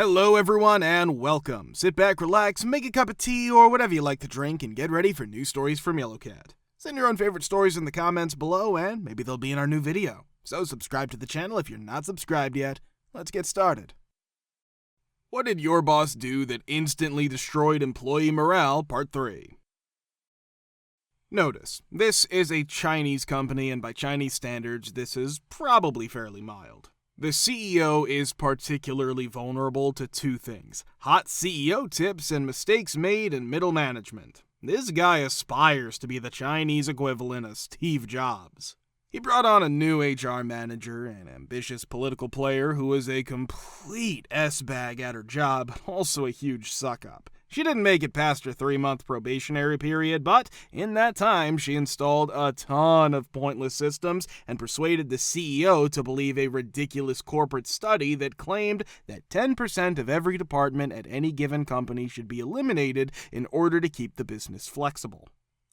Hello everyone and welcome. Sit back, relax, make a cup of tea or whatever you like to drink and get ready for new stories from Yellowcat. Send your own favorite stories in the comments below and maybe they'll be in our new video. So subscribe to the channel if you're not subscribed yet. Let's get started. What did your boss do that instantly destroyed employee morale? Part 3. Notice, this is a Chinese company and by Chinese standards this is probably fairly mild. The CEO is particularly vulnerable to two things: hot CEO tips and mistakes made in middle management. This guy aspires to be the Chinese equivalent of Steve Jobs. He brought on a new HR manager, an ambitious political player who was a complete S-bag at her job, but also a huge suck-up. She didn't make it past her 3-month probationary period, but in that time, she installed a ton of pointless systems and persuaded the CEO to believe a ridiculous corporate study that claimed that 10% of every department at any given company should be eliminated in order to keep the business flexible.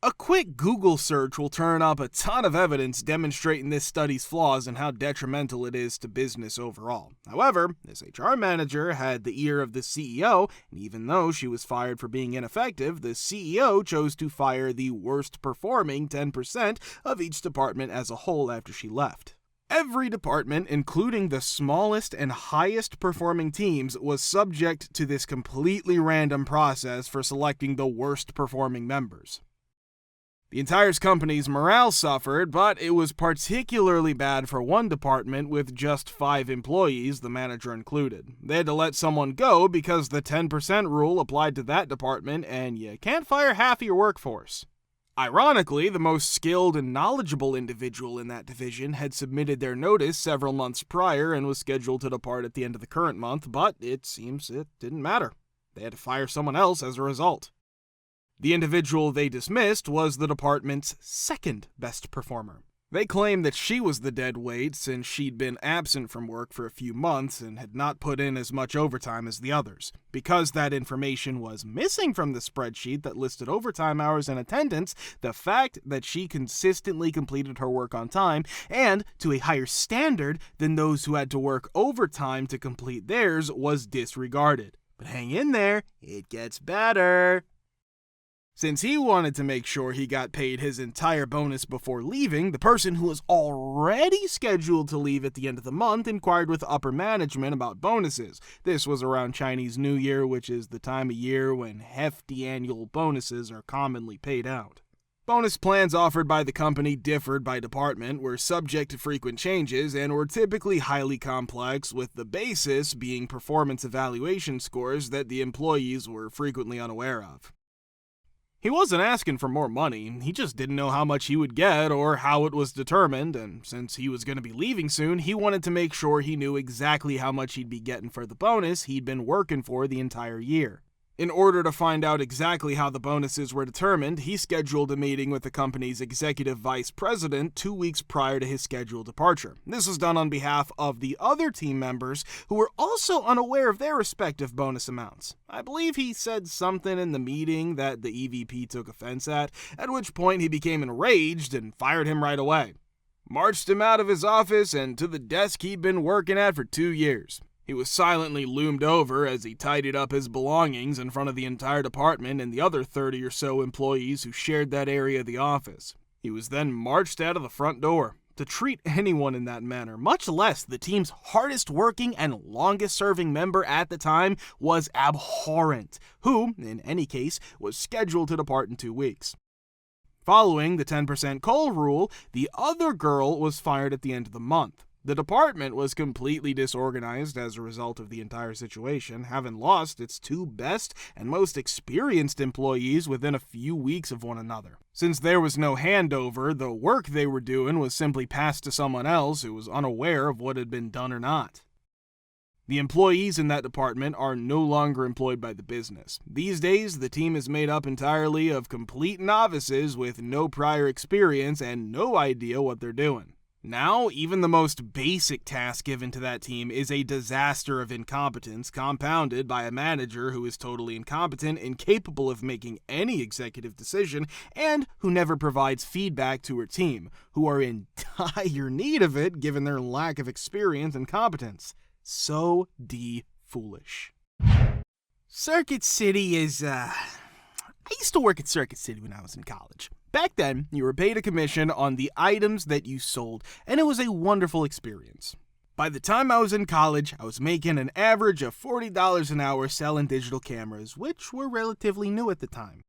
A quick Google search will turn up a ton of evidence demonstrating this study's flaws and how detrimental it is to business overall. However, this HR manager had the ear of the CEO, and even though she was fired for being ineffective, the CEO chose to fire the worst performing 10% of each department as a whole after she left. Every department, including the smallest and highest performing teams, was subject to this completely random process for selecting the worst performing members. The entire company's morale suffered, but it was particularly bad for one department with just 5 employees, the manager included. They had to let someone go because the 10% rule applied to that department, and you can't fire half of your workforce. Ironically, the most skilled and knowledgeable individual in that division had submitted their notice several months prior and was scheduled to depart at the end of the current month, but it seems it didn't matter. They had to fire someone else as a result. The individual they dismissed was the department's second best performer. They claimed that she was the dead weight since she'd been absent from work for a few months and had not put in as much overtime as the others. Because that information was missing from the spreadsheet that listed overtime hours and attendance, the fact that she consistently completed her work on time and to a higher standard than those who had to work overtime to complete theirs was disregarded. But hang in there, it gets better. Since he wanted to make sure he got paid his entire bonus before leaving, the person who was already scheduled to leave at the end of the month inquired with upper management about bonuses. This was around Chinese New Year, which is the time of year when hefty annual bonuses are commonly paid out. Bonus plans offered by the company differed by department, were subject to frequent changes, and were typically highly complex, with the basis being performance evaluation scores that the employees were frequently unaware of. He wasn't asking for more money, he just didn't know how much he would get or how it was determined, and since he was going to be leaving soon, he wanted to make sure he knew exactly how much he'd be getting for the bonus he'd been working for the entire year. In order to find out exactly how the bonuses were determined, he scheduled a meeting with the company's executive vice president 2 weeks prior to his scheduled departure. This was done on behalf of the other team members who were also unaware of their respective bonus amounts. I believe he said something in the meeting that the EVP took offense at which point he became enraged and fired him right away. Marched him out of his office and to the desk he'd been working at for 2 years. He was silently loomed over as he tidied up his belongings in front of the entire department and the other 30 or so employees who shared that area of the office. He was then marched out of the front door. To treat anyone in that manner, much less the team's hardest working and longest serving member at the time, was abhorrent, who, in any case, was scheduled to depart in 2 weeks. Following the 10% coal rule, the other girl was fired at the end of the month. The department was completely disorganized as a result of the entire situation, having lost its 2 best and most experienced employees within a few weeks of one another. Since there was no handover, the work they were doing was simply passed to someone else who was unaware of what had been done or not. The employees in that department are no longer employed by the business. These days, the team is made up entirely of complete novices with no prior experience and no idea what they're doing. Now, even the most basic task given to that team is a disaster of incompetence, compounded by a manager who is totally incompetent, incapable of making any executive decision, and who never provides feedback to her team, who are in dire need of it given their lack of experience and competence. So foolish. Circuit City is, I used to work at Circuit City when I was in college. Back then, you were paid a commission on the items that you sold, and it was a wonderful experience. By the time I was in college, I was making an average of $40 an hour selling digital cameras, which were relatively new at the time.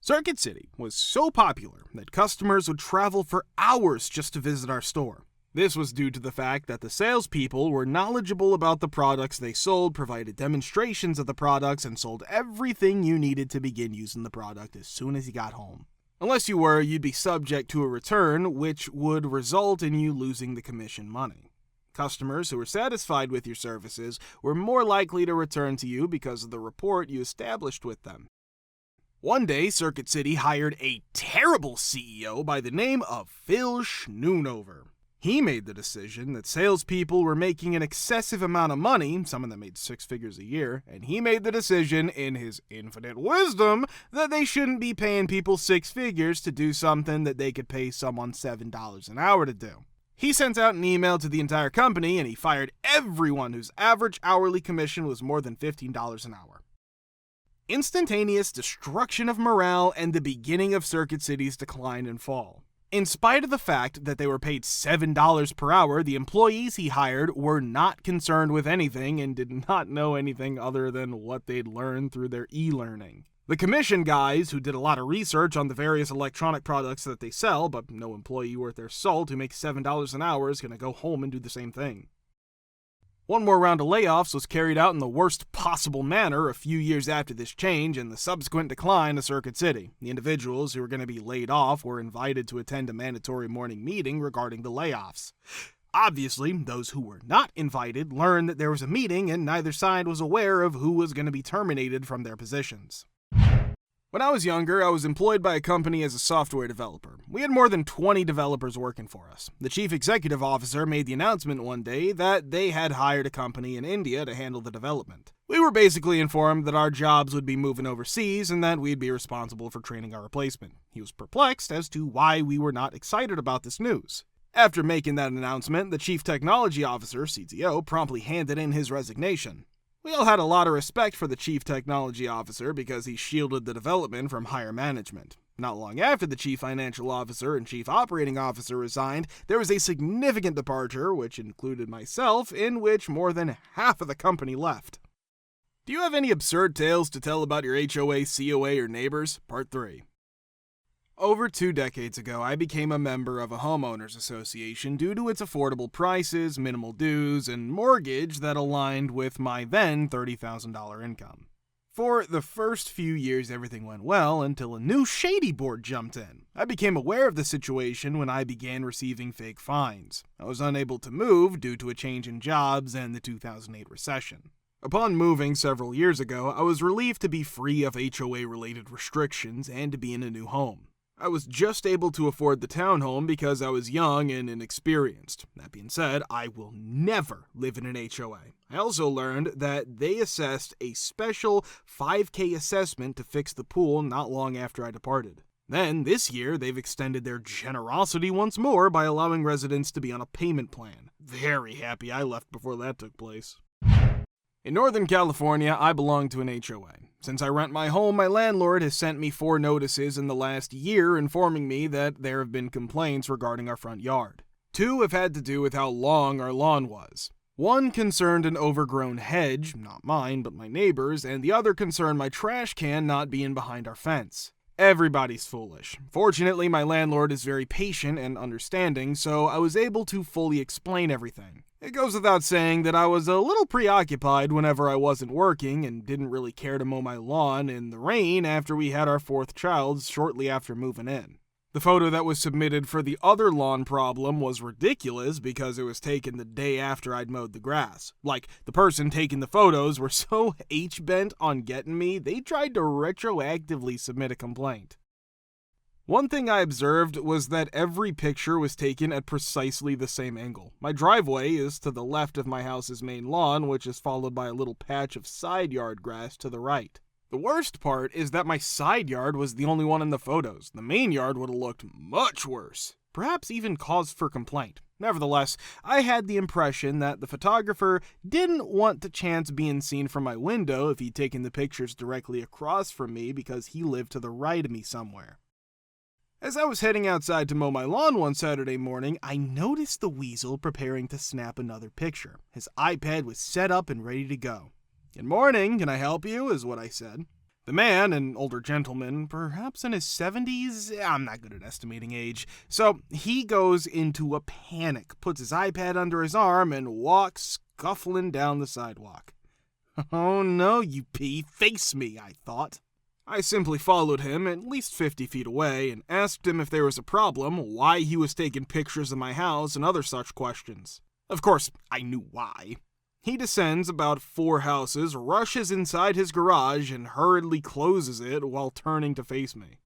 Circuit City was so popular that customers would travel for hours just to visit our store. This was due to the fact that the salespeople were knowledgeable about the products they sold, provided demonstrations of the products, and sold everything you needed to begin using the product as soon as you got home. Unless you were, you'd be subject to a return, which would result in you losing the commission money. Customers who were satisfied with your services were more likely to return to you because of the rapport you established with them. One day, Circuit City hired a terrible CEO by the name of Phil Schnoonover. He made the decision that salespeople were making an excessive amount of money, some of them made 6 figures a year, and he made the decision, in his infinite wisdom, that they shouldn't be paying people 6 figures to do something that they could pay someone $7 an hour to do. He sent out an email to the entire company, and he fired everyone whose average hourly commission was more than $15 an hour. Instantaneous destruction of morale and the beginning of Circuit City's decline and fall. In spite of the fact that they were paid $7 per hour, the employees he hired were not concerned with anything and did not know anything other than what they'd learned through their e-learning. The commission guys, who did a lot of research on the various electronic products that they sell, but no employee worth their salt who makes $7 an hour is going to go home and do the same thing. One more round of layoffs was carried out in the worst possible manner a few years after this change and the subsequent decline of Circuit City. The individuals who were going to be laid off were invited to attend a mandatory morning meeting regarding the layoffs. Obviously, those who were not invited learned that there was a meeting and neither side was aware of who was going to be terminated from their positions. When I was younger, I was employed by a company as a software developer. We had more than 20 developers working for us. The chief executive officer made the announcement one day that they had hired a company in India to handle the development. We were basically informed that our jobs would be moving overseas and that we'd be responsible for training our replacement. He was perplexed as to why we were not excited about this news. After making that announcement, the chief technology officer, CTO, promptly handed in his resignation. We all had a lot of respect for the chief technology officer because he shielded the development from higher management. Not long after the chief financial officer and chief operating officer resigned, there was a significant departure, which included myself, in which more than half of the company left. Do you have any absurd tales to tell about your HOA, COA, or neighbors? Part 3. Over 2 decades ago, I became a member of a homeowners association due to its affordable prices, minimal dues, and mortgage that aligned with my then $30,000 income. For the first few years, everything went well until a new shady board jumped in. I became aware of the situation when I began receiving fake fines. I was unable to move due to a change in jobs and the 2008 recession. Upon moving several years ago, I was relieved to be free of HOA-related restrictions and to be in a new home. I was just able to afford the townhome because I was young and inexperienced. That being said, I will never live in an HOA. I also learned that they assessed a special $5,000 assessment to fix the pool not long after I departed. Then, this year, they've extended their generosity once more by allowing residents to be on a payment plan. Very happy I left before that took place. In Northern California, I belong to an HOA. Since I rent my home, my landlord has sent me 4 notices in the last year informing me that there have been complaints regarding our front yard. 2 have had to do with how long our lawn was. 1 concerned an overgrown hedge, not mine, but my neighbor's, and the other concerned my trash can not being behind our fence. Everybody's foolish. Fortunately, my landlord is very patient and understanding, so I was able to fully explain everything. It goes without saying that I was a little preoccupied whenever I wasn't working and didn't really care to mow my lawn in the rain after we had our 4th child shortly after moving in. The photo that was submitted for the other lawn problem was ridiculous because it was taken the day after I'd mowed the grass. Like, the person taking the photos were so H-bent on getting me, they tried to retroactively submit a complaint. One thing I observed was that every picture was taken at precisely the same angle. My driveway is to the left of my house's main lawn, which is followed by a little patch of side yard grass to the right. The worst part is that my side yard was the only one in the photos. The main yard would have looked much worse. Perhaps even cause for complaint. Nevertheless, I had the impression that the photographer didn't want the chance being seen from my window if he'd taken the pictures directly across from me because he lived to the right of me somewhere. As I was heading outside to mow my lawn one Saturday morning, I noticed the weasel preparing to snap another picture. His iPad was set up and ready to go. "Good morning, can I help you?" is what I said. The man, an older gentleman, perhaps in his 70s, I'm not good at estimating age, so he goes into a panic, puts his iPad under his arm, and walks scuffling down the sidewalk. "Oh no, you pea, face me," I thought. I simply followed him at least 50 feet away and asked him if there was a problem, why he was taking pictures of my house, and other such questions. Of course, I knew why. He descends about 4 houses, rushes inside his garage, and hurriedly closes it while turning to face me.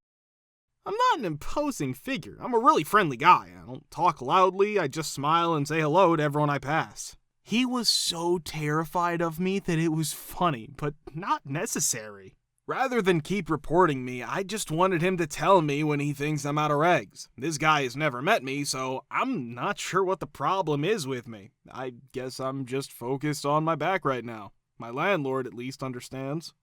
I'm not an imposing figure. I'm a really friendly guy. I don't talk loudly, I just smile and say hello to everyone I pass. He was so terrified of me that it was funny, but not necessary. Rather than keep reporting me, I just wanted him to tell me when he thinks I'm out of eggs. This guy has never met me, so I'm not sure what the problem is with me. I guess I'm just focused on my back right now. My landlord at least understands.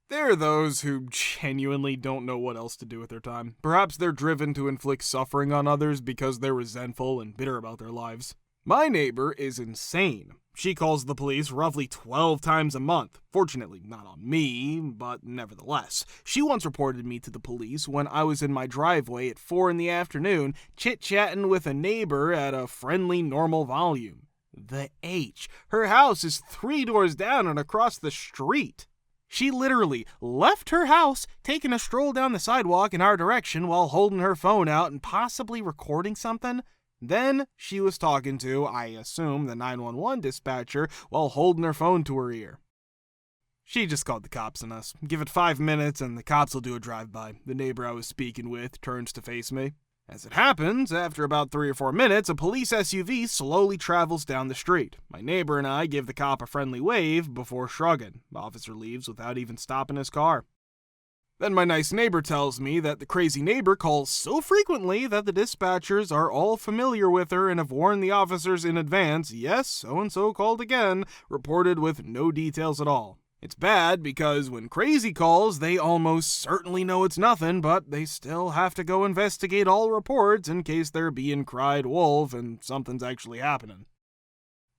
There are those who genuinely don't know what else to do with their time. Perhaps they're driven to inflict suffering on others because they're resentful and bitter about their lives. My neighbor is insane. She calls the police roughly 12 times a month. Fortunately, not on me, but nevertheless. She once reported me to the police when I was in my driveway at 4 in the afternoon, chit-chatting with a neighbor at a friendly, normal volume. The H. Her house is 3 doors down and across the street. She literally left her house, taking a stroll down the sidewalk in our direction while holding her phone out and possibly recording something. Then she was talking to, I assume, the 911 dispatcher while holding her phone to her ear. She just called the cops on us. Give it 5 minutes and the cops will do a drive-by. The neighbor I was speaking with turns to face me. As it happens, after about 3 or 4 minutes, a police SUV slowly travels down the street. My neighbor and I give the cop a friendly wave before shrugging. The officer leaves without even stopping his car. Then my nice neighbor tells me that the crazy neighbor calls so frequently that the dispatchers are all familiar with her and have warned the officers in advance, yes, so-and-so called again, reported with no details at all. It's bad because when crazy calls, they almost certainly know it's nothing, but they still have to go investigate all reports in case they're being cried wolf and something's actually happening.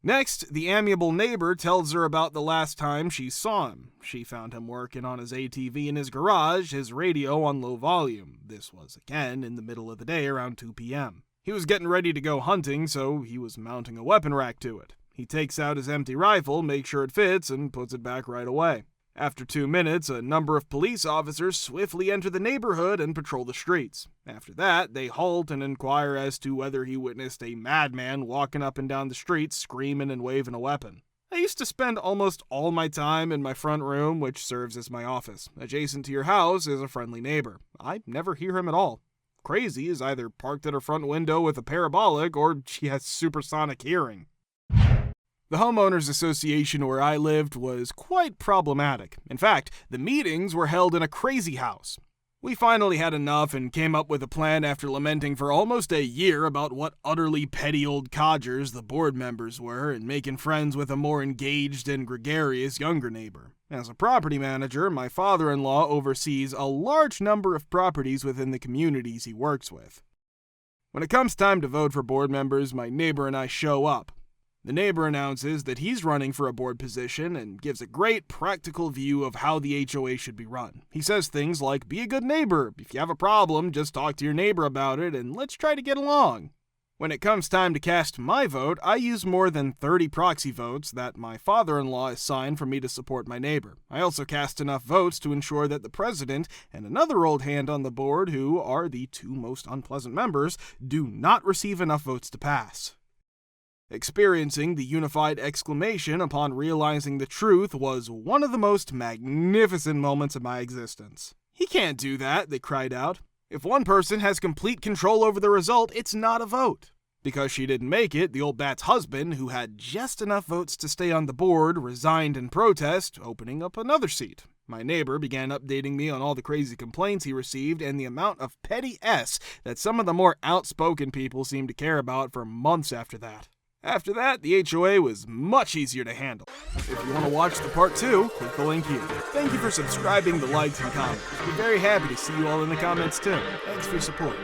Next, the amiable neighbor tells her about the last time she saw him. She found him working on his ATV in his garage, his radio on low volume. This was, again, in the middle of the day around 2 p.m. He was getting ready to go hunting, so he was mounting a weapon rack to it. He takes out his empty rifle, makes sure it fits, and puts it back right away. After 2 minutes, a number of police officers swiftly enter the neighborhood and patrol the streets. After that, they halt and inquire as to whether he witnessed a madman walking up and down the street screaming and waving a weapon. I used to spend almost all my time in my front room, which serves as my office. Adjacent to your house is a friendly neighbor. I never hear him at all. Crazy is either parked at her front window with a parabolic or she has supersonic hearing. The homeowners association where I lived was quite problematic. In fact, the meetings were held in a crazy house. We finally had enough and came up with a plan after lamenting for almost a year about what utterly petty old codgers the board members were and making friends with a more engaged and gregarious younger neighbor. As a property manager, my father-in-law oversees a large number of properties within the communities he works with. When it comes time to vote for board members, my neighbor and I show up. The neighbor announces that he's running for a board position and gives a great practical view of how the HOA should be run. He says things like, be a good neighbor. If you have a problem, just talk to your neighbor about it and let's try to get along. When it comes time to cast my vote, I use more than 30 proxy votes that my father-in-law assigned for me to support my neighbor. I also cast enough votes to ensure that the president and another old hand on the board, who are the 2 most unpleasant members, do not receive enough votes to pass. Experiencing the unified exclamation upon realizing the truth was one of the most magnificent moments of my existence. He can't do that, they cried out. If one person has complete control over the result, it's not a vote. Because she didn't make it, the old bat's husband, who had just enough votes to stay on the board, resigned in protest, opening up another seat. My neighbor began updating me on all the crazy complaints he received and the amount of petty S that some of the more outspoken people seemed to care about for months after that. After that, the HOA was much easier to handle. If you want to watch the part 2, click the link here. Thank you for subscribing, the likes, and comments. We're very happy to see you all in the comments too. Thanks for your support.